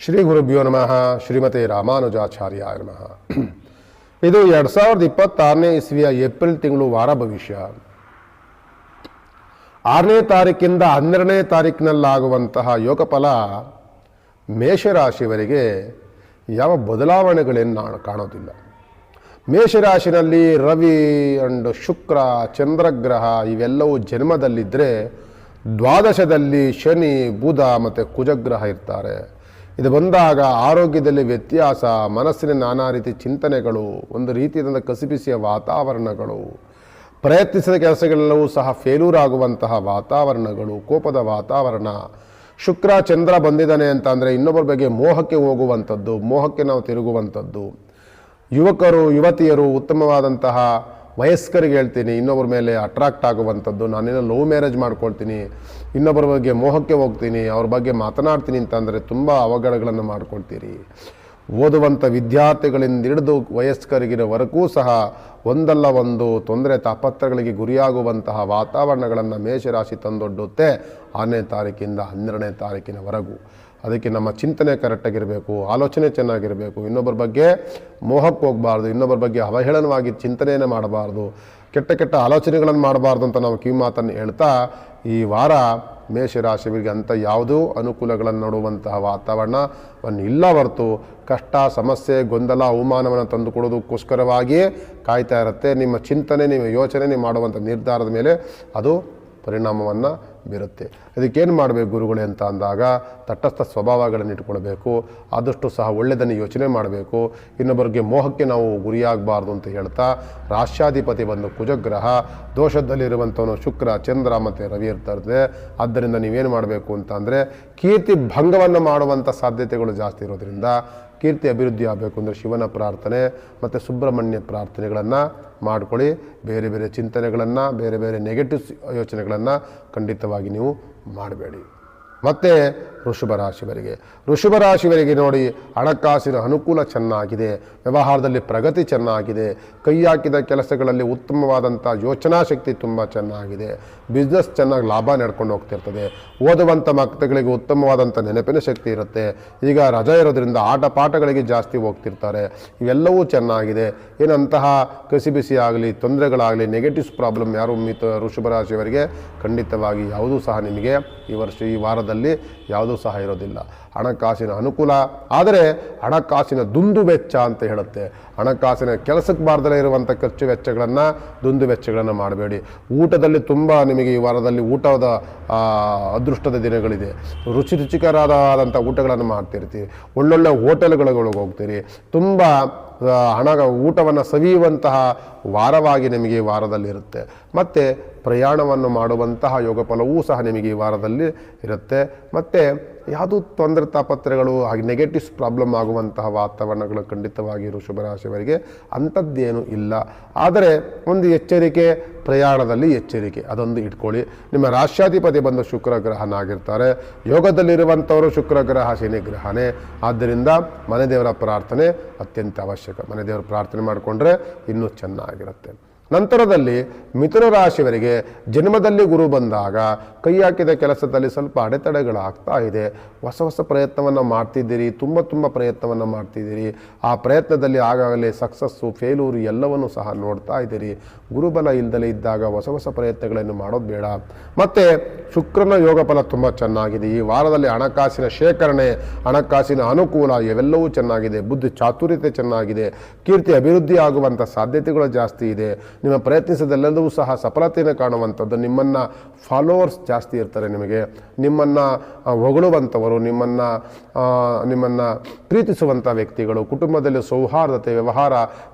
ಶ್ರೀ ಗುರುಭ್ಯೋ ನಮಃ. ಶ್ರೀಮತೆ ರಾಮಾನುಜಾಚಾರ್ಯಾಯ ನಮಃ. ಇದು 2026ನೇ ಇಸ್ವಿಯ ಏಪ್ರಿಲ್ ತಿಂಗಳು ವಾರ ಭವಿಷ್ಯ. 6ನೇ ತಾರೀಕಿಂದ 12ನೇ ತಾರೀಕಿನಲ್ಲಾಗುವಂತಹ ಯೋಗಫಲ ಮೇಷರಾಶಿಯವರಿಗೆ ಯಾವ ಬದಲಾವಣೆಗಳೇನು ಕಾಣೋದಿಲ್ಲ. ಮೇಷರಾಶಿನಲ್ಲಿ ರವಿ ಅಂಡ್ ಶುಕ್ರ ಚಂದ್ರಗ್ರಹ ಇವೆಲ್ಲವೂ ಜನ್ಮದಲ್ಲಿದ್ದರೆ, ದ್ವಾದಶದಲ್ಲಿ ಶನಿ ಬುಧ ಮತ್ತು ಕುಜಗ್ರಹ ಇರ್ತಾರೆ. ಇದು ಬಂದಾಗ ಆರೋಗ್ಯದಲ್ಲಿ ವ್ಯತ್ಯಾಸ, ಮನಸ್ಸಿನ ನಾನಾ ರೀತಿ ಚಿಂತನೆಗಳು, ಒಂದು ರೀತಿಯಾದ ಕಸಿಬಿಸಿಯ ವಾತಾವರಣಗಳು, ಪ್ರಯತ್ನಿಸಿದ ಕೆಲಸಗಳೆಲ್ಲವೂ ಸಹ ಫೇಲ್ಯೂರ್ ಆಗುವಂತಹ ವಾತಾವರಣಗಳು, ಕೋಪದ ವಾತಾವರಣ. ಶುಕ್ರ ಚಂದ್ರ ಬಂದಿದ್ದಾನೆ ಅಂತ ಅಂದರೆ ಇನ್ನೊಬ್ಬರ ಬಗ್ಗೆ ಮೋಹಕ್ಕೆ ಹೋಗುವಂಥದ್ದು, ಮೋಹಕ್ಕೆ ನಾವು ತಿರುಗುವಂಥದ್ದು. ಯುವಕರು ಯುವತಿಯರು ಉತ್ತಮವಾದಂತಹ ವಯಸ್ಕರಿಗೆ ಹೇಳ್ತೀನಿ, ಇನ್ನೊಬ್ಬರ ಮೇಲೆ ಅಟ್ರಾಕ್ಟ್ ಆಗುವಂಥದ್ದು. ನಾನೇನೋ ಲವ್ ಮ್ಯಾರೇಜ್ ಮಾಡ್ಕೊಳ್ತೀನಿ, ಇನ್ನೊಬ್ಬರ ಬಗ್ಗೆ ಮೋಹಕ್ಕೆ ಹೋಗ್ತೀನಿ, ಅವ್ರ ಬಗ್ಗೆ ಮಾತನಾಡ್ತೀನಿ ಅಂತಂದರೆ ತುಂಬ ಅವಘಡಗಳನ್ನು ಮಾಡ್ಕೊಳ್ತೀರಿ. ಓದುವಂಥ ವಿದ್ಯಾರ್ಥಿಗಳಿಂದ ಹಿಡಿದು ವಯಸ್ಕರಿಗಿನವರೆಗೂ ಸಹ ಒಂದಲ್ಲ ಒಂದು ತೊಂದರೆ ತಾಪತ್ರಗಳಿಗೆ ಗುರಿಯಾಗುವಂತಹ ವಾತಾವರಣಗಳನ್ನು ಮೇಷರಾಶಿ ತಂದೊಡ್ಡುತ್ತೆ 6ನೇ ತಾರೀಕಿಂದ 12ನೇ ತಾರೀಕಿನವರೆಗೂ. ಅದಕ್ಕೆ ನಮ್ಮ ಚಿಂತನೆ ಕರೆಕ್ಟಾಗಿರಬೇಕು, ಆಲೋಚನೆ ಚೆನ್ನಾಗಿರಬೇಕು, ಇನ್ನೊಬ್ಬರ ಬಗ್ಗೆ ಮೋಹಕ್ಕೆ ಹೋಗಬಾರ್ದು, ಇನ್ನೊಬ್ಬರ ಬಗ್ಗೆ ಅವಹೇಳನವಾಗಿ ಚಿಂತನೆಯನ್ನು ಮಾಡಬಾರ್ದು, ಕೆಟ್ಟ ಆಲೋಚನೆಗಳನ್ನು ಮಾಡಬಾರ್ದು ಅಂತ ನಾವು ಕಿವಿ ಮಾತನ್ನು ಹೇಳ್ತಾ, ಈ ವಾರ ಮೇಷರಾಶಿಯವರಿಗೆ ಅಂಥ ಯಾವುದೂ ಅನುಕೂಲಗಳನ್ನು ನೋಡುವಂತಹ ವಾತಾವರಣವನ್ನು ಇಲ್ಲ ಹೊರತು ಕಷ್ಟ ಸಮಸ್ಯೆ ಗೊಂದಲ ಅವಮಾನವನ್ನು ತಂದುಕೊಡೋದಕ್ಕೋಸ್ಕರವಾಗಿಯೇ ಕಾಯ್ತಾ ಇರುತ್ತೆ. ನಿಮ್ಮ ಚಿಂತನೆ, ನಿಮ್ಮ ಯೋಚನೆ, ನೀವು ಮಾಡುವಂಥ ನಿರ್ಧಾರದ ಮೇಲೆ ಅದು ಪರಿಣಾಮವನ್ನು ಬೀರುತ್ತೆ. ಇದಕ್ಕೇನು ಮಾಡಬೇಕು ಗುರುಗಳೇ ಅಂತ ಅಂದಾಗ, ತಟಸ್ಥ ಸ್ವಭಾವಗಳನ್ನು ಇಟ್ಕೊಳ್ಬೇಕು, ಆದಷ್ಟು ಸಹ ಒಳ್ಳೆಯದನ್ನು ಯೋಚನೆ ಮಾಡಬೇಕು, ಇನ್ನೊಬ್ಬರಿಗೆ ಮೋಹಕ್ಕೆ ನಾವು ಗುರಿಯಾಗಬಾರ್ದು ಅಂತ ಹೇಳ್ತಾ, ರಾಷ್ಟ್ರಾಧಿಪತಿ ಬಂದು ಕುಜಗ್ರಹ, ದೋಷದಲ್ಲಿರುವಂಥವನು ಶುಕ್ರ ಚಂದ್ರ ಮತ್ತು ರವಿ ಇರ್ತಾರೆ. ಆದ್ದರಿಂದ ನೀವೇನು ಮಾಡಬೇಕು ಅಂತ ಅಂದರೆ, ಕೀರ್ತಿ ಭಂಗವನ್ನು ಮಾಡುವಂಥ ಸಾಧ್ಯತೆಗಳು ಜಾಸ್ತಿ ಇರೋದ್ರಿಂದ ಕೀರ್ತಿ ಅಭಿವೃದ್ಧಿ ಆಗಬೇಕು ಅಂದರೆ ಶಿವನ ಪ್ರಾರ್ಥನೆ ಮತ್ತು ಸುಬ್ರಹ್ಮಣ್ಯ ಪ್ರಾರ್ಥನೆಗಳನ್ನು ಮಾಡ್ಕೊಳ್ಳಿ. ಬೇರೆ ಬೇರೆ ಚಿಂತನೆಗಳನ್ನು, ಬೇರೆ ಬೇರೆ ನೆಗೆಟಿವ್ ಯೋಚನೆಗಳನ್ನು ಖಂಡಿತವಾಗಿ ನೀವು ಮಾಡಬೇಡಿ. ಮತ್ತು ವೃಷಭ ರಾಶಿಯವರಿಗೆ ನೋಡಿ, ಹಣಕಾಸಿನ ಅನುಕೂಲ ಚೆನ್ನಾಗಿದೆ, ವ್ಯವಹಾರದಲ್ಲಿ ಪ್ರಗತಿ ಚೆನ್ನಾಗಿದೆ, ಕೈ ಹಾಕಿದ ಕೆಲಸಗಳಲ್ಲಿ ಉತ್ತಮವಾದಂಥ ಯೋಚನಾ ಶಕ್ತಿ ತುಂಬ ಚೆನ್ನಾಗಿದೆ, ಬಿಸ್ನೆಸ್ ಚೆನ್ನಾಗಿ ಲಾಭ ನಡ್ಕೊಂಡು ಹೋಗ್ತಿರ್ತದೆ, ಓದುವಂಥ ಮಕ್ಕಳಿಗೆ ಉತ್ತಮವಾದಂಥ ನೆನಪಿನ ಶಕ್ತಿ ಇರುತ್ತೆ. ಈಗ ರಜೆ ಇರೋದ್ರಿಂದ ಆಟ ಪಾಠಗಳಿಗೆ ಜಾಸ್ತಿ ಹೋಗ್ತಿರ್ತಾರೆ. ಇವೆಲ್ಲವೂ ಚೆನ್ನಾಗಿದೆ. ಏನಂತಹ ಕಸಿಬಿಸಿ ಆಗಲಿ, ತೊಂದರೆಗಳಾಗಲಿ, ನೆಗೆಟಿವ್ಸ್ ಪ್ರಾಬ್ಲಮ್ ಯಾರು ವೃಷಭ ರಾಶಿಯವರಿಗೆ ಖಂಡಿತವಾಗಿ ಯಾವುದೂ ಸಹ ನಿಮಗೆ ಈ ವಾರದಲ್ಲಿ ಯಾವುದೂ ಸಹ ಇರೋದಿಲ್ಲ. ಹಣಕಾಸಿನ ಅನುಕೂಲ, ಆದರೆ ಹಣಕಾಸಿನ ದುಂದು ವೆಚ್ಚ ಅಂತ ಹೇಳುತ್ತೆ. ಹಣಕಾಸಿನ ಕೆಲಸಕ್ಕೆ ಬಾರ್ದಲೇ ಇರುವಂಥ ಖರ್ಚು ವೆಚ್ಚಗಳನ್ನು, ದುಂದು ವೆಚ್ಚಗಳನ್ನು ಮಾಡಬೇಡಿ. ಊಟದಲ್ಲಿ ತುಂಬ ನಿಮಗೆ ಈ ವಾರದಲ್ಲಿ ಊಟದ ಅದೃಷ್ಟದ ದಿನಗಳಿದೆ. ರುಚಿಕರವಾದಂಥ ಊಟಗಳನ್ನು ಮಾಡ್ತಿರ್ತೀವಿ, ಒಳ್ಳೊಳ್ಳೆ ಹೋಟೆಲ್ಗಳಿಗೆ ಹೋಗ್ತೀರಿ, ತುಂಬ ಊಟವನ್ನು ಸವಿಯುವಂತಹ ವಾರವಾಗಿ ನಿಮಗೆ ಈ ವಾರದಲ್ಲಿರುತ್ತೆ. ಮತ್ತು ಪ್ರಯಾಣವನ್ನು ಮಾಡುವಂತಹ ಯೋಗಫಲವೂ ಸಹ ನಿಮಗೆ ಈ ವಾರದಲ್ಲಿ ಇರುತ್ತೆ. ಮತ್ತು ಯಾವುದೂ ತೊಂದರೆ ತಾಪತ್ರೆಗಳು ಹಾಗೆ ನೆಗೆಟಿವ್ಸ್ ಪ್ರಾಬ್ಲಮ್ ಆಗುವಂತಹ ವಾತಾವರಣಗಳು ಖಂಡಿತವಾಗಿ ವೃಷಭ ರಾಶಿಯವರಿಗೆ ಅಂಥದ್ದೇನೂ ಇಲ್ಲ. ಆದರೆ ಒಂದು ಎಚ್ಚರಿಕೆ, ಪ್ರಯಾಣದಲ್ಲಿ ಎಚ್ಚರಿಕೆ ಅದೊಂದು ಇಟ್ಕೊಳ್ಳಿ. ನಿಮ್ಮ ರಾಷ್ಟ್ರಾಧಿಪತಿ ಬಂದು ಶುಕ್ರ ಗ್ರಹನಾಗಿರ್ತಾರೆ. ಯೋಗದಲ್ಲಿರುವಂಥವರು ಶುಕ್ರ ಗ್ರಹ ಶನಿ ಗ್ರಹನೇ. ಆದ್ದರಿಂದ ಮನೆ ದೇವರ ಪ್ರಾರ್ಥನೆ ಅತ್ಯಂತ ಅವಶ್ಯಕ. ಮನೆ ದೇವರ ಪ್ರಾರ್ಥನೆ ಮಾಡಿಕೊಂಡ್ರೆ ಇನ್ನೂ ಚೆನ್ನಾಗಿರುತ್ತೆ. ನಂತರದಲ್ಲಿ ಮಿಥುನ ರಾಶಿಯವರಿಗೆ ಜನ್ಮದಲ್ಲಿ ಗುರು ಬಂದಾಗ ಕೈ ಹಾಕಿದ ಕೆಲಸದಲ್ಲಿ ಸ್ವಲ್ಪ ಅಡೆತಡೆಗಳಾಗ್ತಾ ಇದೆ. ಹೊಸ ಪ್ರಯತ್ನವನ್ನು ಮಾಡ್ತಿದ್ದೀರಿ, ತುಂಬ ಪ್ರಯತ್ನವನ್ನು ಮಾಡ್ತಿದ್ದೀರಿ. ಆ ಪ್ರಯತ್ನದಲ್ಲಿ ಆಗಾಗಲೇ ಸಕ್ಸಸ್ಸು ಫೇಲ್ಯೂರು ಎಲ್ಲವನ್ನೂ ಸಹ ನೋಡ್ತಾ ಇದ್ದೀರಿ. ಗುರುಬಲ ಇಲ್ಲದಲೇ ಇದ್ದಾಗ ಹೊಸ ಪ್ರಯತ್ನಗಳನ್ನು ಮಾಡೋದು ಬೇಡ. ಮತ್ತು ಶುಕ್ರನ ಯೋಗಫಲ ತುಂಬ ಚೆನ್ನಾಗಿದೆ. ಈ ವಾರದಲ್ಲಿ ಹಣಕಾಸಿನ ಶೇಖರಣೆ, ಹಣಕಾಸಿನ ಅನುಕೂಲ ಇವೆಲ್ಲವೂ ಚೆನ್ನಾಗಿದೆ. ಬುದ್ಧಿ ಚಾತುರ್ಯತೆ ಚೆನ್ನಾಗಿದೆ. ಕೀರ್ತಿ ಅಭಿವೃದ್ಧಿ ಆಗುವಂಥ ಸಾಧ್ಯತೆಗಳು ಜಾಸ್ತಿ ಇದೆ. ನಿಮ್ಮ ಪ್ರಯತ್ನಿಸೋದೆಲ್ಲದೂ ಸಹ ಸಫಲತೆಯನ್ನು ಕಾಣುವಂಥದ್ದು. ನಿಮ್ಮನ್ನು ಫಾಲೋವರ್ಸ್ ಜಾಸ್ತಿ ಇರ್ತಾರೆ. ನಿಮ್ಮನ್ನು ಹೊಗಳುವಂಥವರು, ನಿಮ್ಮನ್ನು ಪ್ರೀತಿಸುವಂಥ ವ್ಯಕ್ತಿಗಳು, ಕುಟುಂಬದಲ್ಲಿ ಸೌಹಾರ್ದತೆ, ವ್ಯವಹಾರ,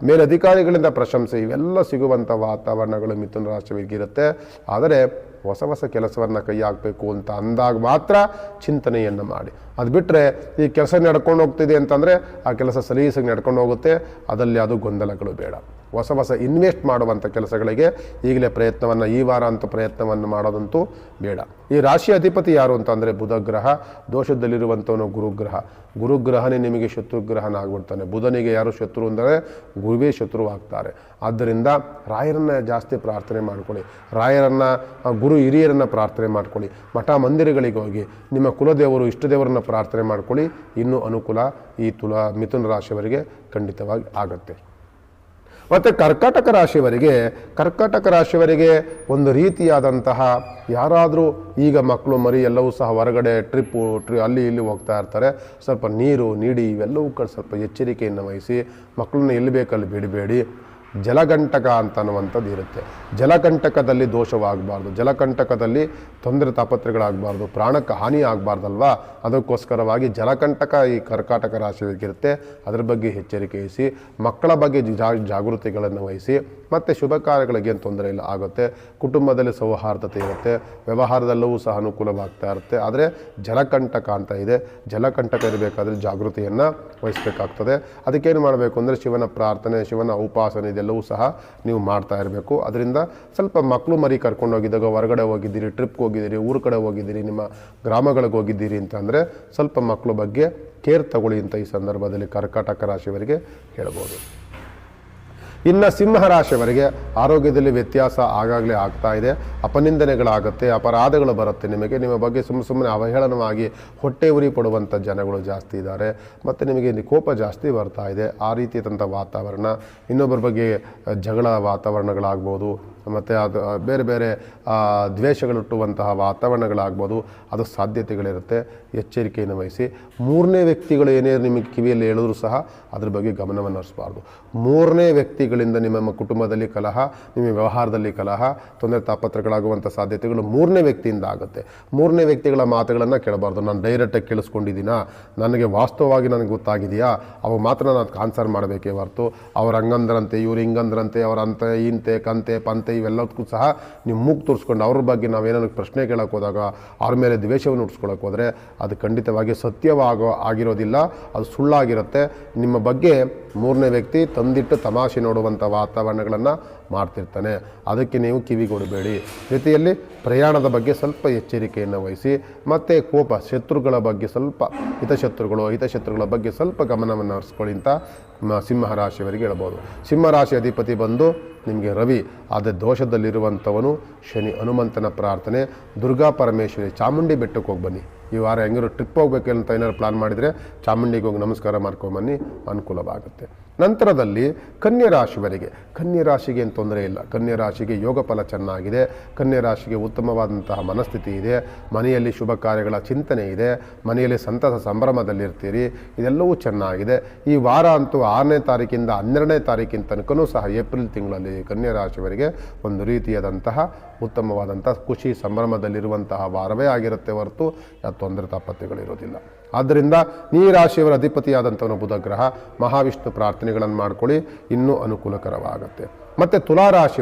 ಮೇಲಧಿಕಾರಿಗಳಿಂದ ಪ್ರಶಂಸೆ ಇವೆಲ್ಲ ಸಿಗುವಂಥ ವಾತಾವರಣಗಳು ಮಿಥುನ ರಾಶಿಯವರಿಗಿರುತ್ತೆ. ಆದರೆ ಹೊಸ ಕೆಲಸವನ್ನು ಕೈ ಹಾಕಬೇಕು ಅಂತ ಅಂದಾಗ ಮಾತ್ರ ಚಿಂತನೆಯನ್ನು ಮಾಡಿ. ಅದು ಬಿಟ್ಟರೆ ಈ ಕೆಲಸ ನಡ್ಕೊಂಡು ಹೋಗ್ತಿದೆ ಅಂತಂದರೆ ಆ ಕೆಲಸ ಸಲೀಸಾಗಿ ನಡ್ಕೊಂಡು ಹೋಗುತ್ತೆ. ಅದರಲ್ಲಿ ಅದು ಗೊಂದಲಗಳು ಬೇಡ. ಹೊಸ ಹೊಸ ಇನ್ವೆಸ್ಟ್ ಮಾಡುವಂಥ ಕೆಲಸಗಳಿಗೆ ಈಗಲೇ ಪ್ರಯತ್ನವನ್ನು ಈ ವಾರ ಅಂತೂ ಪ್ರಯತ್ನವನ್ನು ಮಾಡೋದಂತೂ ಬೇಡ. ಈ ರಾಶಿ ಅಧಿಪತಿ ಯಾರು ಅಂತಂದರೆ ಬುಧ ಗ್ರಹ, ದೋಷದಲ್ಲಿರುವಂಥವನು ಗುರುಗ್ರಹ. ಗುರುಗ್ರಹನೇ ನಿಮಗೆ ಶತ್ರುಗ್ರಹನಾಗ್ಬಿಡ್ತಾನೆ. ಬುಧನಿಗೆ ಯಾರು ಶತ್ರು ಅಂದರೆ ಗುರುವೇ ಶತ್ರುವಾಗ್ತಾರೆ. ಆದ್ದರಿಂದ ರಾಯರನ್ನು ಜಾಸ್ತಿ ಪ್ರಾರ್ಥನೆ ಮಾಡ್ಕೊಳ್ಳಿ, ರಾಯರನ್ನು ಗುರು ಹಿರಿಯರನ್ನು ಪ್ರಾರ್ಥನೆ ಮಾಡ್ಕೊಳ್ಳಿ, ಮಠ ಮಂದಿರಗಳಿಗೆ ಹೋಗಿ ನಿಮ್ಮ ಕುಲದೇವರು ಇಷ್ಟದೇವರನ್ನು ಪ್ರಾರ್ಥನೆ ಮಾಡ್ಕೊಳ್ಳಿ. ಇನ್ನೂ ಅನುಕೂಲ ಈ ಮಿಥುನ ರಾಶಿಯವರಿಗೆ ಖಂಡಿತವಾಗಿ ಆಗುತ್ತೆ. ಮತ್ತು ಕರ್ಕಾಟಕ ರಾಶಿಯವರಿಗೆ ಒಂದು ರೀತಿಯಾದಂತಹ ಯಾರಾದರೂ ಈಗ ಮಕ್ಕಳು ಮರಿ ಎಲ್ಲವೂ ಸಹ ಹೊರಗಡೆ ಟ್ರಿಪ್ಪು ಅಲ್ಲಿ ಇಲ್ಲಿ ಹೋಗ್ತಾ ಇರ್ತಾರೆ. ಸ್ವಲ್ಪ ನೀರು ನೀಡಿ ಇವೆಲ್ಲವೂ ಸ್ವಲ್ಪ ಎಚ್ಚರಿಕೆಯನ್ನು ವಹಿಸಿ ಮಕ್ಕಳನ್ನ ಎಲ್ಲಿ ಬೇಕಲ್ಲಿ ಬಿಡಬೇಡಿ. ಜಲಗಂಟಕ ಅಂತನ್ನುವಂಥದ್ದು ಇರುತ್ತೆ. ಜಲಕಂಟಕದಲ್ಲಿ ದೋಷವಾಗಬಾರ್ದು, ಜಲಕಂಟಕದಲ್ಲಿ ತೊಂದರೆ ತಾಪತ್ರೆಗಳಾಗಬಾರ್ದು, ಪ್ರಾಣಕ್ಕೆ ಹಾನಿ ಆಗಬಾರ್ದಲ್ವಾ. ಅದಕ್ಕೋಸ್ಕರವಾಗಿ ಜಲಕಂಟಕ ಈ ಕರ್ಕಾಟಕ ರಾಶಿಯಾಗಿರುತ್ತೆ. ಅದರ ಬಗ್ಗೆ ಎಚ್ಚರಿಕೆ ವಹಿಸಿ, ಮಕ್ಕಳ ಬಗ್ಗೆ ಜಾಗೃತಿಗಳನ್ನು ವಹಿಸಿ, ಮತ್ತು ಶುಭ ಕಾರ್ಯಗಳಿಗೆ ಏನು ತೊಂದರೆ ಇಲ್ಲ ಆಗುತ್ತೆ. ಕುಟುಂಬದಲ್ಲಿ ಸೌಹಾರ್ದತೆ ಇರುತ್ತೆ, ವ್ಯವಹಾರದಲ್ಲೂ ಸಹ ಅನುಕೂಲವಾಗ್ತಾ ಇರುತ್ತೆ. ಆದರೆ ಜಲಕಂಟಕ ಅಂತ ಇದೆ, ಜಲಕಂಟಕ ಇರಬೇಕಾದ್ರೆ ಜಾಗೃತಿಯನ್ನು ವಹಿಸಬೇಕಾಗ್ತದೆ. ಅದಕ್ಕೇನು ಮಾಡಬೇಕು ಅಂದರೆ ಶಿವನ ಪ್ರಾರ್ಥನೆ, ಶಿವನ ಉಪಾಸನೆ ಇದೆಲ್ಲವೂ ಸಹ ನೀವು ಮಾಡ್ತಾ ಇರಬೇಕು. ಅದರಿಂದ ಸ್ವಲ್ಪ ಮಕ್ಕಳು ಮರಿ ಕರ್ಕೊಂಡು ಹೋಗಿದ್ದಾಗ, ಹೊರಗಡೆ ಹೋಗಿದ್ದೀರಿ, ಟ್ರಿಪ್ಗೆ ಹೋಗಿದ್ದೀರಿ, ಊರ ಕಡೆ ಹೋಗಿದ್ದೀರಿ, ನಿಮ್ಮ ಗ್ರಾಮಗಳಿಗೆ ಹೋಗಿದ್ದೀರಿ ಅಂತಂದರೆ ಸ್ವಲ್ಪ ಮಕ್ಕಳ ಬಗ್ಗೆ ಕೇರ್ ತಗೊಳ್ಳಿ ಅಂತ ಈ ಸಂದರ್ಭದಲ್ಲಿ ಕರ್ಕಾಟಕ ರಾಶಿಯವರಿಗೆ ಹೇಳ್ಬೋದು. ಇನ್ನು ಸಿಂಹ ರಾಶಿಯವರಿಗೆ ಆರೋಗ್ಯದಲ್ಲಿ ವ್ಯತ್ಯಾಸ ಆಗಾಗಲೇ ಆಗ್ತಾ ಇದೆ. ಅಪನಿಂದನೆಗಳಾಗುತ್ತೆ, ಅಪರಾಧಗಳು ಬರುತ್ತೆ. ನಿಮ್ಮ ಬಗ್ಗೆ ಸುಮ್ಮನೆ ಅವಹೇಳನವಾಗಿ ಹೊಟ್ಟೆ ಉರಿ ಪಡುವಂಥ ಜನಗಳು ಜಾಸ್ತಿ ಇದ್ದಾರೆ. ಮತ್ತು ನಿಮಗೆ ಕೋಪ ಜಾಸ್ತಿ ಬರ್ತಾ ಇದೆ. ಆ ರೀತಿಯಾದಂಥ ವಾತಾವರಣ, ಇನ್ನೊಬ್ಬರ ಬಗ್ಗೆ ಜಗಳ ವಾತಾವರಣಗಳಾಗ್ಬೋದು, ಮತ್ತು ಅದು ಬೇರೆ ಬೇರೆ ದ್ವೇಷಗಳುಟ್ಟುವಂತಹ ವಾತಾವರಣಗಳಾಗ್ಬೋದು, ಅದು ಸಾಧ್ಯತೆಗಳಿರುತ್ತೆ. ಎಚ್ಚರಿಕೆಯನ್ನು ವಹಿಸಿ. ಮೂರನೇ ವ್ಯಕ್ತಿಗಳು ಏನೇ ನಿಮಗೆ ಕಿವಿಯಲ್ಲಿ ಹೇಳಿದ್ರು ಸಹ ಅದ್ರ ಬಗ್ಗೆ ಗಮನವನ್ನು ಹರಿಸಬಾರ್ದು. ಮೂರನೇ ವ್ಯಕ್ತಿಗಳಿಂದ ನಿಮ್ಮ ಕುಟುಂಬದಲ್ಲಿ ಕಲಹ, ನಿಮ್ಮ ವ್ಯವಹಾರದಲ್ಲಿ ಕಲಹ, ತೊಂದರೆ ತಾಪತ್ರಗಳಾಗುವಂಥ ಸಾಧ್ಯತೆಗಳು ಮೂರನೇ ವ್ಯಕ್ತಿಯಿಂದ ಆಗುತ್ತೆ. ಮೂರನೇ ವ್ಯಕ್ತಿಗಳ ಮಾತುಗಳನ್ನು ಕೇಳಬಾರ್ದು. ನಾನು ಡೈರೆಕ್ಟಾಗಿ ಕೇಳಿಸ್ಕೊಂಡಿದ್ದೀನಾ, ನನಗೆ ವಾಸ್ತವವಾಗಿ ನನಗೆ ಗೊತ್ತಾಗಿದೆಯಾ, ಅವು ಮಾತ್ರ ನಾನು ಆನ್ಸರ್ ಮಾಡಬೇಕೇ ಹೊರತು ಅವ್ರು ಹಂಗಂದ್ರಂತೆ, ಇವ್ರು ಹಿಂಗಂದ್ರಂತೆ, ಅವರಂತೆ ಇಂತೆ ಕಂತೆ ಪಂತೆ ಇವೆಲ್ಲದಕ್ಕೂ ಸಹ ನೀವು ಮೂಗು ತೋರಿಸ್ಕೊಂಡು ಅವ್ರ ಬಗ್ಗೆ ನಾವೇನಾದ್ರು ಪ್ರಶ್ನೆ ಕೇಳೋಕೆ ಹೋದಾಗ ಅವ್ರ ಮೇಲೆ ದ್ವೇಷವನ್ನು ಉಡ್ಸ್ಕೊಳ್ಳೋಕೆ ಹೋದರೆ ಅದು ಖಂಡಿತವಾಗಿ ಆಗಿರೋದಿಲ್ಲ, ಅದು ಸುಳ್ಳಾಗಿರುತ್ತೆ. ನಿಮ್ಮ ಬಗ್ಗೆ ಮೂರನೇ ವ್ಯಕ್ತಿ ತಂದಿಟ್ಟು ತಮಾಷೆ ನೋಡುವಂಥ ವಾತಾವರಣಗಳನ್ನು ಮಾಡ್ತಿರ್ತಾನೆ. ಅದಕ್ಕೆ ನೀವು ಕಿವಿಗೊಡಬೇಡಿ. ಜೊತೆಯಲ್ಲಿ ಪ್ರಯಾಣದ ಬಗ್ಗೆ ಸ್ವಲ್ಪ ಎಚ್ಚರಿಕೆಯನ್ನು ವಹಿಸಿ. ಮತ್ತು ಕೋಪ, ಶತ್ರುಗಳ ಬಗ್ಗೆ ಸ್ವಲ್ಪ ಹಿತಶತ್ರುಗಳ ಬಗ್ಗೆ ಸ್ವಲ್ಪ ಗಮನವನ್ನು ಹರಿಸ್ಕೊಳ್ಳಿ ಅಂತ ಸಿಂಹರಾಶಿಯವರಿಗೆ ಹೇಳ್ಬೋದು. ಸಿಂಹರಾಶಿ ಅಧಿಪತಿ ಬಂದು ನಿಮಗೆ ರವಿ, ಆದರೆ ದೋಷದಲ್ಲಿರುವಂಥವನು ಶನಿ. ಹನುಮಂತನ ಪ್ರಾರ್ಥನೆ, ದುರ್ಗಾ ಪರಮೇಶ್ವರಿ, ಚಾಮುಂಡಿ ಬೆಟ್ಟಕ್ಕೆ ಹೋಗಿ ಬನ್ನಿ. ಈ ವಾರ ಹೆಂಗಿರೋ ಟ್ರಿಪ್ ಹೋಗ್ಬೇಕಂತ ಏನಾದ್ರು ಪ್ಲಾನ್ ಮಾಡಿದರೆ ಚಾಮುಂಡಿಗೆ ಹೋಗಿ ನಮಸ್ಕಾರ ಮಾಡ್ಕೊಂಬನ್ನಿ, ಅನುಕೂಲವಾಗುತ್ತೆ. ನಂತರದಲ್ಲಿ ಕನ್ಯಾ ರಾಶಿಗೆ ಏನು ತೊಂದರೆ ಇಲ್ಲ. ಕನ್ಯಾ ರಾಶಿಗೆ ಯೋಗ ಫಲ ಚೆನ್ನಾಗಿದೆ. ಕನ್ಯಾ ರಾಶಿಗೆ ಉತ್ತಮವಾದಂತಹ ಮನಸ್ಥಿತಿ ಇದೆ. ಮನೆಯಲ್ಲಿ ಶುಭ ಕಾರ್ಯಗಳ ಚಿಂತನೆ ಇದೆ. ಮನೆಯಲ್ಲಿ ಸಂತಸ ಸಂಭ್ರಮದಲ್ಲಿರ್ತೀರಿ. ಇದೆಲ್ಲವೂ ಚೆನ್ನಾಗಿದೆ. ಈ ವಾರ ಅಂತೂ 6ನೇ ತಾರೀಕಿಂದ 12ನೇ ತಾರೀಕಿನ ತನಕನೂ ಸಹ ಏಪ್ರಿಲ್ ತಿಂಗಳಲ್ಲಿ ಕನ್ಯಾ ರಾಶಿಯವರಿಗೆ ಒಂದು ರೀತಿಯಾದಂತಹ ಉತ್ತಮವಾದಂಥ ಖುಷಿ ಸಂಭ್ರಮದಲ್ಲಿರುವಂತಹ ವಾರವೇ ಆಗಿರುತ್ತೆ ಹೊರತು ತೊಂದರೆ ತಾಪತ್ರೆಗಳಿರೋದಿಲ್ಲ. ಆದ್ದರಿಂದ ಈ ರಾಶಿಯವರ ಅಧಿಪತಿಯಾದಂಥವನು ಬುಧ ಗ್ರಹ. ಮಹಾವಿಷ್ಣು ಪ್ರಾರ್ಥನೆಗಳನ್ನು ಮಾಡ್ಕೊಳ್ಳಿ, ಇನ್ನೂ ಅನುಕೂಲಕರವಾಗುತ್ತೆ. ಮತ್ತು ತುಲಾರಾಶಿ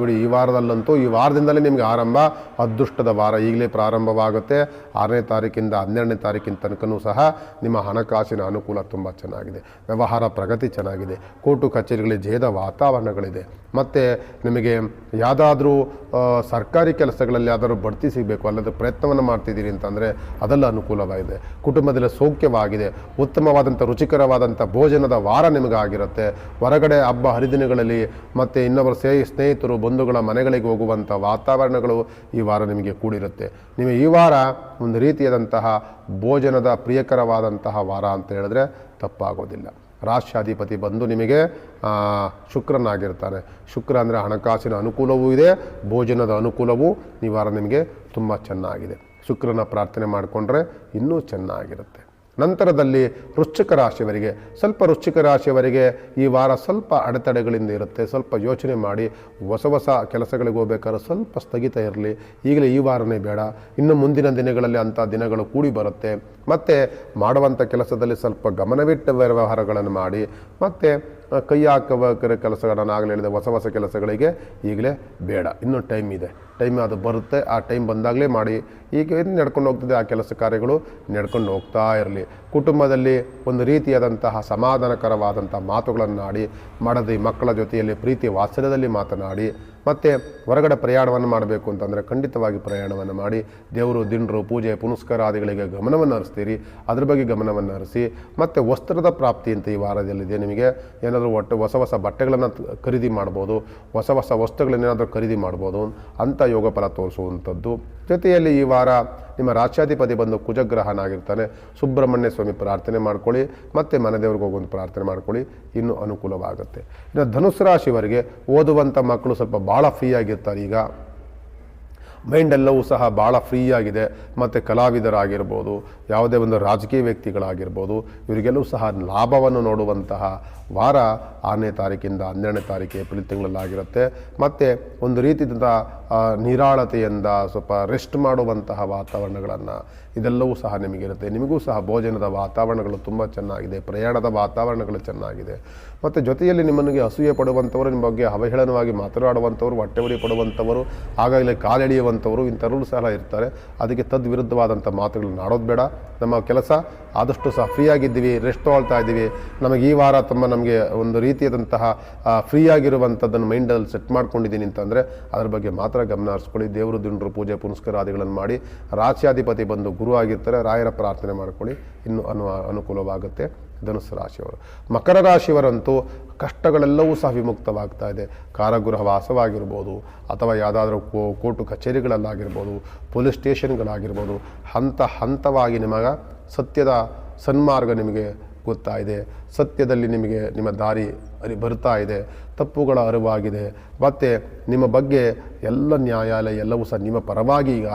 ಬಿಡಿ, ಈ ವಾರದಲ್ಲಂತೂ ಈ ವಾರದಿಂದಲೇ ನಿಮಗೆ ಆರಂಭ, ಅದೃಷ್ಟದ ವಾರ ಈಗಲೇ ಪ್ರಾರಂಭವಾಗುತ್ತೆ. 6ನೇ ತಾರೀಕಿಂದ 12ನೇ ತಾರೀಕಿನ ತನಕನೂ ಸಹ ನಿಮ್ಮ ಹಣಕಾಸಿನ ಅನುಕೂಲ ತುಂಬ ಚೆನ್ನಾಗಿದೆ. ವ್ಯವಹಾರ ಪ್ರಗತಿ ಚೆನ್ನಾಗಿದೆ. ಕೋರ್ಟು ಕಚೇರಿಗಳಲ್ಲಿ ಜಯದ ವಾತಾವರಣಗಳಿದೆ. ಮತ್ತು ನಿಮಗೆ ಯಾವುದಾದ್ರೂ ಸರ್ಕಾರಿ ಕೆಲಸಗಳಲ್ಲಿ ಯಾವ್ದಾದ್ರು ಬಡ್ತಿ ಸಿಗಬೇಕು, ಅಲ್ಲದ ಪ್ರಯತ್ನವನ್ನು ಮಾಡ್ತಿದ್ದೀರಿ ಅಂತಂದರೆ ಅದೆಲ್ಲ ಅನುಕೂಲವಾಗಿದೆ. ಕುಟುಂಬದಲ್ಲಿ ಸೌಖ್ಯವಾಗಿದೆ. ಉತ್ತಮವಾದಂಥ ರುಚಿಕರವಾದಂಥ ಭೋಜನದ ವಾರ ನಿಮಗಾಗಿರುತ್ತೆ. ಹೊರಗಡೆ ಹಬ್ಬ ಹರಿದಿನಗಳಲ್ಲಿ ಮತ್ತು ಇನ್ನೊಬ್ಬರ ಸ್ನೇಹಿತರು ಬಂಧುಗಳ ಮನೆಗಳಿಗೆ ಹೋಗುವಂಥ ವಾತಾವರಣಗಳು ಈ ವಾರ ನಿಮಗೆ ಕೂಡಿರುತ್ತೆ. ನೀವು ಈ ವಾರ ಒಂದು ರೀತಿಯಾದಂತಹ ಭೋಜನದ ಪ್ರಿಯಕರವಾದಂತಹ ವಾರ ಅಂತ ಹೇಳಿದ್ರೆ ತಪ್ಪಾಗೋದಿಲ್ಲ. ರಾಷ್ಟ್ರಾಧಿಪತಿ ಬಂದು ನಿಮಗೆ ಶುಕ್ರನಾಗಿರ್ತಾನೆ. ಶುಕ್ರ ಅಂದರೆ ಹಣಕಾಸಿನ ಅನುಕೂಲವೂ ಇದೆ, ಭೋಜನದ ಅನುಕೂಲವೂ ಈ ವಾರ ನಿಮಗೆ ತುಂಬ ಚೆನ್ನಾಗಿದೆ. ಶುಕ್ರನ ಪ್ರಾರ್ಥನೆ ಮಾಡಿಕೊಂಡ್ರೆ ಇನ್ನೂ ಚೆನ್ನಾಗಿರುತ್ತೆ. ನಂತರದಲ್ಲಿ ವೃಶ್ಚಿಕ ರಾಶಿಯವರಿಗೆ ಈ ವಾರ ಸ್ವಲ್ಪ ಅಡೆತಡೆಗಳಿಂದ ಇರುತ್ತೆ. ಸ್ವಲ್ಪ ಯೋಚನೆ ಮಾಡಿ, ಹೊಸ ಕೆಲಸಗಳಿಗೆ ಹೋಗ್ಬೇಕಾದ್ರೆ ಸ್ವಲ್ಪ ಸ್ಥಗಿತ ಇರಲಿ. ಈಗಲೇ ಈ ವಾರನೇ ಬೇಡ, ಇನ್ನು ಮುಂದಿನ ದಿನಗಳಲ್ಲಿ ಅಂಥ ದಿನಗಳು ಕೂಡಿ ಬರುತ್ತೆ. ಮತ್ತು ಮಾಡುವಂಥ ಕೆಲಸದಲ್ಲಿ ಸ್ವಲ್ಪ ಗಮನವಿಟ್ಟ ವ್ಯವಹಾರಗಳನ್ನು ಮಾಡಿ. ಮತ್ತು ಕೈ ಹಾಕಬೇಕಾದ ಕೆಲಸಗಳು ನಾನು ಆಗಲೇ ಹೇಳಿದೆ, ಹೊಸ ಹೊಸ ಕೆಲಸಗಳಿಗೆ ಈಗಲೇ ಬೇಡ, ಇನ್ನೂ ಟೈಮ್ ಇದೆ, ಟೈಮ್ ಅದು ಬರುತ್ತೆ, ಆ ಟೈಮ್ ಬಂದಾಗಲೇ ಮಾಡಿ. ಈಗ ಏನು ನಡ್ಕೊಂಡು ಹೋಗ್ತದೆ ಆ ಕೆಲಸ ಕಾರ್ಯಗಳು ನಡ್ಕೊಂಡು ಹೋಗ್ತಾ ಇರಲಿ. ಕುಟುಂಬದಲ್ಲಿ ಒಂದು ರೀತಿಯಾದಂತಹ ಸಮಾಧಾನಕರವಾದಂಥ ಮಾತುಗಳನ್ನಾಡಿ ಮಾಡದೆ ಮಕ್ಕಳ ಜೊತೆಯಲ್ಲಿ ಪ್ರೀತಿ ವಾತ್ಸಲ್ಯದಲ್ಲಿ ಮಾತನಾಡಿ, ಮತ್ತು ಹೊರಗಡೆ ಪ್ರಯಾಣವನ್ನು ಮಾಡಬೇಕು ಅಂತಂದರೆ ಖಂಡಿತವಾಗಿ ಪ್ರಯಾಣವನ್ನು ಮಾಡಿ ದೇವರು ದಿಂಡ್ರು ಪೂಜೆ ಪುನಸ್ಕಾರಾದಿಗಳಿಗೆ ಗಮನವನ್ನು ಹರಿಸ್ತೀರಿ, ಅದ್ರ ಬಗ್ಗೆ ಗಮನವನ್ನು ಹರಿಸಿ. ಮತ್ತು ವಸ್ತ್ರದ ಪ್ರಾಪ್ತಿ ಅಂತ ಈ ವಾರದಲ್ಲಿದೆ. ನಿಮಗೆ ಏನಾದರೂ ಹೊಸ ಹೊಸ ಬಟ್ಟೆಗಳನ್ನು ಖರೀದಿ ಮಾಡ್ಬೋದು, ಹೊಸ ಹೊಸ ವಸ್ತುಗಳನ್ನೇನಾದರೂ ಖರೀದಿ ಮಾಡ್ಬೋದು ಅಂಥ ಯೋಗ ಫಲ ತೋರಿಸುವಂಥದ್ದು. ಜೊತೆಯಲ್ಲಿ ಈ ವಾರ ನಿಮ್ಮ ರಾಶ್ಯಾಧಿಪತಿ ಬಂದು ಕುಜಗ್ರಹನಾಗಿರ್ತಾನೆ. ಸುಬ್ರಹ್ಮಣ್ಯ ಸ್ವಾಮಿ ಪ್ರಾರ್ಥನೆ ಮಾಡ್ಕೊಳ್ಳಿ, ಮತ್ತು ಮನೆದೇವ್ರಿಗೆ ಹೋಗುವಂಥ ಪ್ರಾರ್ಥನೆ ಮಾಡ್ಕೊಳ್ಳಿ, ಇನ್ನೂ ಅನುಕೂಲವಾಗುತ್ತೆ. ಇನ್ನು ಧನುಸ್ಸು ರಾಶಿಯವರಿಗೆ ಓದುವಂಥ ಮಕ್ಕಳು ಸ್ವಲ್ಪ ಭಾಳ ಫ್ರೀ ಆಗಿರ್ತಾರೆ. ಈಗ ಮೈಂಡೆಲ್ಲವೂ ಸಹ ಭಾಳ ಫ್ರೀ ಆಗಿದೆ. ಮತ್ತು ಕಲಾವಿದರಾಗಿರ್ಬೋದು, ಯಾವುದೇ ಒಂದು ರಾಜಕೀಯ ವ್ಯಕ್ತಿಗಳಾಗಿರ್ಬೋದು, ಇವರಿಗೆಲ್ಲೂ ಸಹ ಲಾಭವನ್ನು ನೋಡುವಂತಹ ವಾರ 6ನೇ ತಾರೀಕಿಂದ 12ನೇ ತಾರೀಕು ಏಪ್ರಿಲ್ ತಿಂಗಳಲ್ಲಾಗಿರುತ್ತೆ. ಮತ್ತು ಒಂದು ರೀತಿಯಿಂದ ನಿರಾಳತೆಯಿಂದ ಸ್ವಲ್ಪ ರೆಸ್ಟ್ ಮಾಡುವಂತಹ ವಾತಾವರಣಗಳನ್ನು ಇದೆಲ್ಲವೂ ಸಹ ನಿಮಗಿರುತ್ತೆ. ನಿಮಗೂ ಸಹ ಭೋಜನದ ವಾತಾವರಣಗಳು ತುಂಬ ಚೆನ್ನಾಗಿದೆ, ಪ್ರಯಾಣದ ವಾತಾವರಣಗಳು ಚೆನ್ನಾಗಿದೆ. ಮತ್ತು ಜೊತೆಯಲ್ಲಿ ನಿಮ್ಮನಿಗೆ ಅಸೂಯೆ ಪಡುವಂಥವರು, ನಿಮ್ಮ ಬಗ್ಗೆ ಅವಹೇಳನವಾಗಿ ಮಾತನಾಡುವಂಥವರು, ಹೊಟ್ಟೆವರಿ ಪಡುವಂಥವರು, ಆಗಾಗಲೇ ಕಾಲೆಳೆಯುವಂಥವರು ಇಂಥವ್ರು ಸಹ ಇರ್ತಾರೆ. ಅದಕ್ಕೆ ತದ್ವಿರುದ್ಧವಾದಂಥ ಮಾತುಗಳನ್ನ ಆಡೋದು ಬೇಡ. ನಮ್ಮ ಕೆಲಸ ಆದಷ್ಟು ಸಹ ಫ್ರೀ ಆಗಿದ್ದೀವಿ, ರೆಸ್ಟ್ ತೊಗೊಳ್ತಾ ಇದ್ದೀವಿ, ನಮಗೆ ಈ ವಾರ ನಮಗೆ ಒಂದು ರೀತಿಯಾದಂತಹ ಫ್ರೀ ಆಗಿರುವಂಥದ್ದನ್ನು ಮೈಂಡಲ್ಲಿ ಸೆಟ್ ಮಾಡ್ಕೊಂಡಿದ್ದೀನಿ ಅಂತಂದರೆ ಅದ್ರ ಬಗ್ಗೆ ಮಾತ್ರ ಗಮನ ಹರಿಸ್ಕೊಳ್ಳಿ. ದೇವರು ದಿಂಡ್ರು ಪೂಜೆ ಪುನಸ್ಕಾರಾದಿಗಳನ್ನು ಮಾಡಿ, ರಾಶ್ಯಾಧಿಪತಿ ಬಂದು ಗುರು ಆಗಿರ್ತಾರೆ, ರಾಯರ ಪ್ರಾರ್ಥನೆ ಮಾಡ್ಕೊಳ್ಳಿ, ಇನ್ನೂ ಅನುಕೂಲವಾಗುತ್ತೆ. ಧನುಸ್ಸು ರಾಶಿಯವರು. ಮಕರ ರಾಶಿಯವರಂತೂ ಕಷ್ಟಗಳೆಲ್ಲವೂ ಸಹ ವಿಮುಕ್ತವಾಗ್ತಾ ಇದೆ. ಕಾರಾಗೃಹ ವಾಸವಾಗಿರ್ಬೋದು, ಅಥವಾ ಯಾವುದಾದ್ರೂ ಕೋರ್ಟು ಕಚೇರಿಗಳಲ್ಲಾಗಿರ್ಬೋದು, ಪೊಲೀಸ್ ಸ್ಟೇಷನ್ಗಳಾಗಿರ್ಬೋದು, ಹಂತವಾಗಿ ನಿಮಗೆ ಸತ್ಯದ ಸನ್ಮಾರ್ಗ ನಿಮಗೆ ಗೊತ್ತಾಯಿದೆ. ಸತ್ಯದಲ್ಲಿ ನಿಮಗೆ ನಿಮ್ಮ ದಾರಿ ಬರ್ತಾ ಇದೆ, ತಪ್ಪುಗಳ ಅರಿವಾಗಿದೆ. ಮತ್ತು ನಿಮ್ಮ ಬಗ್ಗೆ ಎಲ್ಲ ನ್ಯಾಯಾಲಯ ಎಲ್ಲವೂ ಸಹ ನಿಮ್ಮ ಪರವಾಗಿ ಈಗ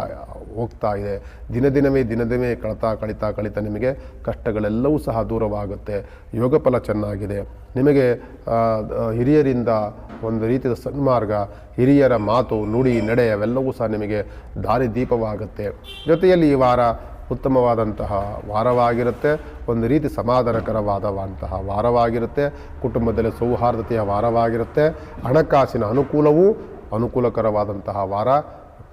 ಹೋಗ್ತಾ ಇದೆ. ದಿನದಿನವೇ ಕಳಿತಾ ನಿಮಗೆ ಕಷ್ಟಗಳೆಲ್ಲವೂ ಸಹ ದೂರವಾಗುತ್ತೆ. ಯೋಗ ಫಲ ಚೆನ್ನಾಗಿದೆ. ನಿಮಗೆ ಹಿರಿಯರಿಂದ ಒಂದು ರೀತಿಯ ಸನ್ಮಾರ್ಗ, ಹಿರಿಯರ ಮಾತು ನುಡಿ ನಡೆ ಅವೆಲ್ಲವೂ ಸಹ ನಿಮಗೆ ದಾರಿದೀಪವಾಗುತ್ತೆ. ಜೊತೆಯಲ್ಲಿ ಈ ವಾರ ಉತ್ತಮವಾದಂತಹ ವಾರವಾಗಿರುತ್ತೆ. ಒಂದು ರೀತಿ ಸಮಾಧಾನಕರವಾದಂತಹ ವಾರವಾಗಿರುತ್ತೆ. ಕುಟುಂಬದಲ್ಲಿ ಸೌಹಾರ್ದತೆಯ ವಾರವಾಗಿರುತ್ತೆ. ಹಣಕಾಸಿನ ಅನುಕೂಲಕರವಾದಂತಹ ವಾರ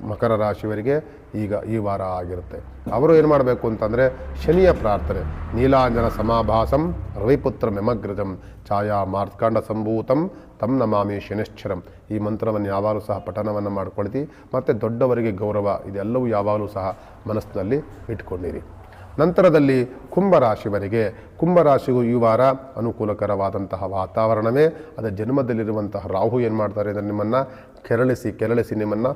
ಮಕರ ರಾಶಿಯವರಿಗೆ ಈಗ ಈ ವಾರ ಆಗಿರುತ್ತೆ. ಅವರು ಏನು ಮಾಡಬೇಕು ಅಂತಂದರೆ ಶನಿಯ ಪ್ರಾರ್ಥನೆ, ನೀಲಾಂಜನ ಸಮಾಭಾಸಂ ರವಿಪುತ್ರ ಮೆಮಗ್ರಜಂ ಛಾಯಾ ಮಾರ್ತ್ಕಾಂಡ ಸಂಭೂತಂ ತಂ ನಮಾಮಿ ಶನಿಶ್ಚರಂ, ಈ ಮಂತ್ರವನ್ನು ಯಾವಾಗಲೂ ಸಹ ಪಠನವನ್ನು ಮಾಡ್ಕೊಳ್ತಿ. ಮತ್ತು ದೊಡ್ಡವರಿಗೆ ಗೌರವ, ಇದೆಲ್ಲವೂ ಯಾವಾಗಲೂ ಸಹ ಮನಸ್ಸಿನಲ್ಲಿ ಇಟ್ಕೊಂಡಿರಿ. ನಂತರದಲ್ಲಿ ಕುಂಭರಾಶಿಗೂ ಈ ವಾರ ಅನುಕೂಲಕರವಾದಂತಹ ವಾತಾವರಣವೇ. ಅದರ ಜನ್ಮದಲ್ಲಿರುವಂತಹ ರಾಹು ಏನು ಮಾಡ್ತಾರೆ ಅಂದರೆ ನಿಮ್ಮನ್ನು ಕೆರಳಿಸಿ ನಿಮ್ಮನ್ನು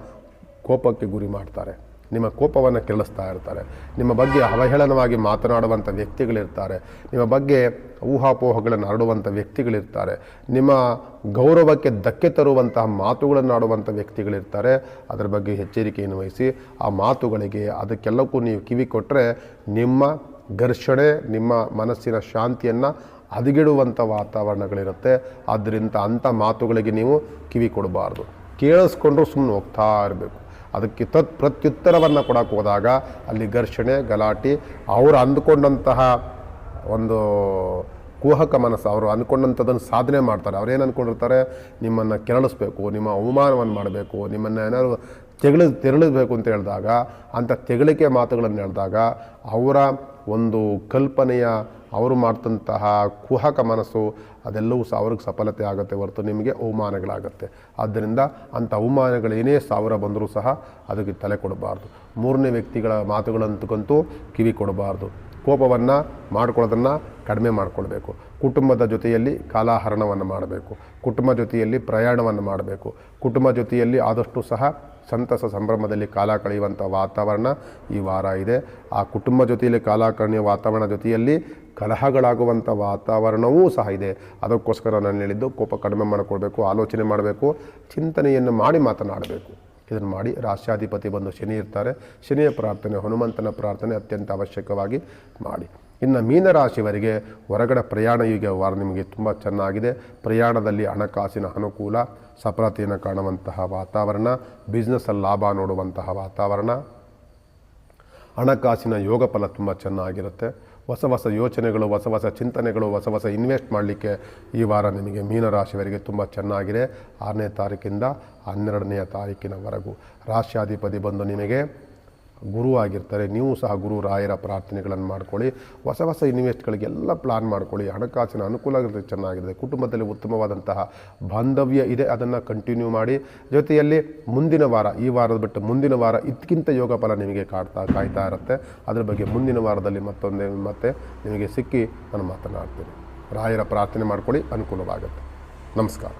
ಕೋಪಕ್ಕೆ ಗುರಿ ಮಾಡ್ತಾರೆ. ನಿಮ್ಮ ಕೋಪವನ್ನು ಕೆರಳಿಸ್ತಾ ಇರ್ತಾರೆ. ನಿಮ್ಮ ಬಗ್ಗೆ ಅವಹೇಳನವಾಗಿ ಮಾತನಾಡುವಂಥ ವ್ಯಕ್ತಿಗಳಿರ್ತಾರೆ. ನಿಮ್ಮ ಬಗ್ಗೆ ಊಹಾಪೋಹಗಳನ್ನು ಹರಡುವಂಥ ವ್ಯಕ್ತಿಗಳಿರ್ತಾರೆ. ನಿಮ್ಮ ಗೌರವಕ್ಕೆ ಧಕ್ಕೆ ತರುವಂತಹ ಮಾತುಗಳನ್ನು ಆಡುವಂಥ ವ್ಯಕ್ತಿಗಳಿರ್ತಾರೆ. ಅದರ ಬಗ್ಗೆ ಎಚ್ಚರಿಕೆಯನ್ನು ವಹಿಸಿ ಆ ಮಾತುಗಳಿಗೆ ಅದಕ್ಕೆಲ್ಲಕ್ಕೂ ನೀವು ಕಿವಿ ಕೊಟ್ಟರೆ ನಿಮ್ಮ ಘರ್ಷಣೆ, ನಿಮ್ಮ ಮನಸ್ಸಿನ ಶಾಂತಿಯನ್ನು ಹದಗೆಡುವಂಥ ವಾತಾವರಣಗಳಿರುತ್ತೆ. ಆದ್ದರಿಂದ ಅಂಥ ಮಾತುಗಳಿಗೆ ನೀವು ಕಿವಿ ಕೊಡಬಾರ್ದು. ಕೇಳಿಸ್ಕೊಂಡ್ರೂ ಸುಮ್ಮನೆ ಹೋಗ್ತಾ ಇರಬೇಕು. ಅದಕ್ಕೆ ಪ್ರತ್ಯುತ್ತರವನ್ನು ಕೊಡೋಕೆ ಹೋದಾಗ ಅಲ್ಲಿ ಘರ್ಷಣೆ, ಗಲಾಟೆ, ಅವರು ಅಂದುಕೊಂಡಂತಹ ಒಂದು ಕುಹಕ ಮನಸ್ಸು, ಅವರು ಅಂದ್ಕೊಂಡಂಥದ್ದನ್ನು ಸಾಧನೆ ಮಾಡ್ತಾರೆ. ಅವ್ರೇನು ಅಂದ್ಕೊಂಡಿರ್ತಾರೆ, ನಿಮ್ಮನ್ನು ಕೆರಳಿಸ್ಬೇಕು, ನಿಮ್ಮ ಅವಮಾನವನ್ನು ಮಾಡಬೇಕು, ನಿಮ್ಮನ್ನು ಏನಾದ್ರು ತೆರಳಬೇಕು ಅಂತ ಹೇಳಿದಾಗ, ಅಂಥ ತೆಗಳಿಕೆ ಮಾತುಗಳನ್ನು ಹೇಳಿದಾಗ ಅವರ ಒಂದು ಕಲ್ಪನೆಯ, ಅವರು ಮಾಡ್ತಂತಹ ಕುಹಕ ಮನಸ್ಸು ಅದೆಲ್ಲವೂ ಸಹ ಅವ್ರಿಗೆ ಸಫಲತೆ ಆಗುತ್ತೆ ಹೊರತು ನಿಮಗೆ ಅವಮಾನಗಳಾಗುತ್ತೆ. ಆದ್ದರಿಂದ ಅಂಥ ಅವಮಾನಗಳು ಏನೇ 1000 ಬಂದರೂ ಸಹ ಅದಕ್ಕೆ ತಲೆ ಕೊಡಬಾರ್ದು. ಮೂರನೇ ವ್ಯಕ್ತಿಗಳ ಮಾತುಗಳಂತಕ್ಕಂತೂ ಕಿವಿ ಕೊಡಬಾರ್ದು. ಕೋಪವನ್ನು ಮಾಡ್ಕೊಳ್ಳೋದನ್ನು ಕಡಿಮೆ ಮಾಡಿಕೊಳ್ಬೇಕು. ಕುಟುಂಬದ ಜೊತೆಯಲ್ಲಿ ಕಾಲಹರಣವನ್ನು ಮಾಡಬೇಕು. ಕುಟುಂಬ ಜೊತೆಯಲ್ಲಿ ಪ್ರಯಾಣವನ್ನು ಮಾಡಬೇಕು. ಕುಟುಂಬ ಜೊತೆಯಲ್ಲಿ ಆದಷ್ಟು ಸಹ ಸಂತಸ ಸಂಭ್ರಮದಲ್ಲಿ ಕಾಲ ಕಳೆಯುವಂಥ ವಾತಾವರಣ ಈ ವಾರ ಇದೆ. ಆ ಕುಟುಂಬ ಜೊತೆಯಲ್ಲಿ ಕಾಲ ಕಳೆಯುವ ವಾತಾವರಣ ಜೊತೆಯಲ್ಲಿ ಕಲಹಗಳಾಗುವಂಥ ವಾತಾವರಣವೂ ಸಹ ಇದೆ. ಅದಕ್ಕೋಸ್ಕರ ನಾನು ಹೇಳಿದ್ದು ಕೋಪ ಕಡಿಮೆ ಮಾಡಿಕೊಳ್ಬೇಕು, ಆಲೋಚನೆ ಮಾಡಬೇಕು, ಚಿಂತನೆಯನ್ನು ಮಾಡಿ ಮಾತನಾಡಬೇಕು. ಇದನ್ನು ಮಾಡಿ. ರಾಶ್ಯಾಧಿಪತಿ ಬಂದು ಶನಿ ಇರ್ತಾರೆ. ಶನಿಯ ಪ್ರಾರ್ಥನೆ, ಹನುಮಂತನ ಪ್ರಾರ್ಥನೆ ಅತ್ಯಂತ ಅವಶ್ಯಕವಾಗಿ ಮಾಡಿ. ಇನ್ನು ಮೀನರಾಶಿಯವರಿಗೆ ಹೊರಗಡೆ ಪ್ರಯಾಣ ಈಗ ವಾರ ನಿಮಗೆ ತುಂಬ ಚೆನ್ನಾಗಿದೆ. ಪ್ರಯಾಣದಲ್ಲಿ ಹಣಕಾಸಿನ ಅನುಕೂಲ, ಸಫಲತೆಯನ್ನು ಕಾಣುವಂತಹ ವಾತಾವರಣ, ಬಿಸ್ನೆಸ್ಸಲ್ಲಿ ಲಾಭ ನೋಡುವಂತಹ ವಾತಾವರಣ, ಹಣಕಾಸಿನ ಯೋಗ ಫಲ ತುಂಬ ಚೆನ್ನಾಗಿರುತ್ತೆ. ಹೊಸ ಹೊಸ ಯೋಚನೆಗಳು, ಹೊಸ ಹೊಸ ಚಿಂತನೆಗಳು, ಹೊಸ ಹೊಸ ಇನ್ವೆಸ್ಟ್ ಮಾಡಲಿಕ್ಕೆ ಈ ವಾರ ನಿಮಗೆ ಮೀನರಾಶಿಯವರಿಗೆ ತುಂಬ ಚೆನ್ನಾಗಿದೆ. 6ನೇ ತಾರೀಕಿಂದ 12ನೇ ತಾರೀಕಿನವರೆಗೂ ರಾಶ್ಯಾಧಿಪತಿ ಬಂದು ನಿಮಗೆ ಗುರು ಆಗಿರ್ತಾರೆ. ನೀವು ಸಹ ಗುರು ರಾಯರ ಪ್ರಾರ್ಥನೆಗಳನ್ನು ಮಾಡ್ಕೊಳ್ಳಿ. ಹೊಸ ಹೊಸ ಇನ್ವೆಸ್ಟ್ಗಳಿಗೆಲ್ಲ ಪ್ಲಾನ್ ಮಾಡ್ಕೊಳ್ಳಿ. ಹಣಕಾಸಿನ ಅನುಕೂಲ ಚೆನ್ನಾಗಿದೆ. ಕುಟುಂಬದಲ್ಲಿ ಉತ್ತಮವಾದಂತಹ ಬಾಂಧವ್ಯ ಇದೆ, ಅದನ್ನು ಕಂಟಿನ್ಯೂ ಮಾಡಿ. ಜೊತೆಯಲ್ಲಿ ಮುಂದಿನ ವಾರ, ಈ ವಾರದ ಬಿಟ್ಟು ಮುಂದಿನ ವಾರ ಇದಕ್ಕಿಂತ ಯೋಗ ಫಲ ನಿಮಗೆ ಕಾಯ್ತಾ ಇರುತ್ತೆ. ಅದರ ಬಗ್ಗೆ ಮುಂದಿನ ವಾರದಲ್ಲಿ ಮತ್ತೆ ನಿಮಗೆ ಸಿಕ್ಕಿ ನಾನು ಮಾತನಾಡ್ತೀನಿ. ರಾಯರ ಪ್ರಾರ್ಥನೆ ಮಾಡ್ಕೊಳ್ಳಿ, ಅನುಕೂಲವಾಗುತ್ತೆ. ನಮಸ್ಕಾರ.